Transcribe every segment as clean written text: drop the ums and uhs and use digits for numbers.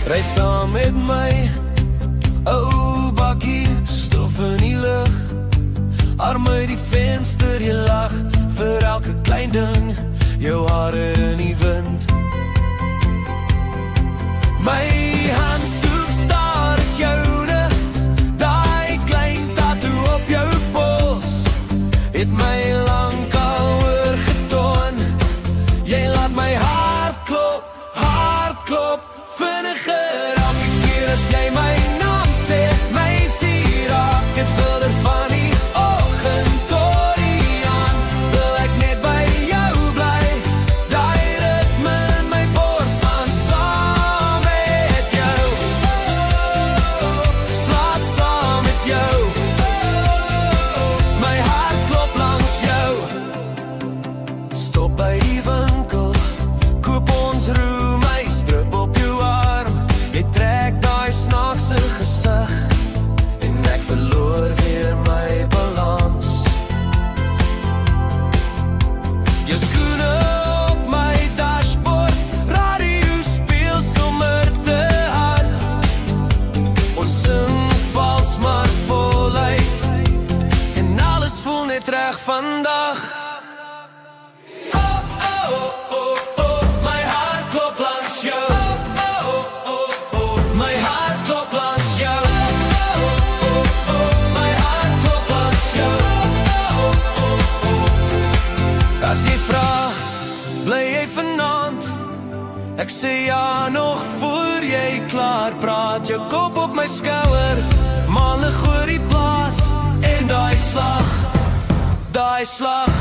Ry saam met my, ou bakkie, stof in die lug. Arm uit die venster, jy lag vir elke klein ding, jou hare in die wind. My hand soek stadig joune, daai klein tattoo op jou pols, het my lang al oorgetoon. Jy laat my hart klop, vinniger elke keer as jy my naam sê. My sier raak, het wilder van die oggend tot die aan. Wil ek net by jou bly, daai ritme in my bors slaan saam met jou. Slaat saam met jou. My hart klop langs jou. Stop by die winkel, koop ons roemys, drup op jou arm. Jy trek daai snaakse gesig en ek verloor weer my balans. Jou skoene op my dashboard, radio speel sommer te hard. Ons sing vals maar voluit en alles voel net reg vandag. My hart klop langs jou. My hart klop langs jou. My hart klop langs jou. As jy vra, bly jy vanaand? Ek sê ja nog voor jy klaar praat. Jou kop op my skouer, maanlig oor die plaas. En daai slag,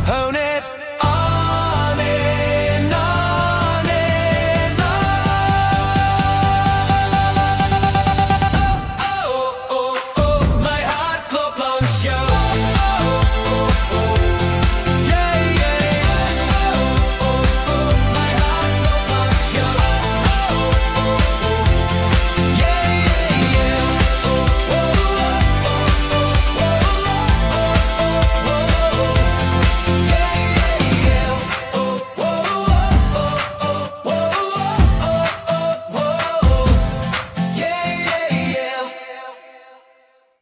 hou net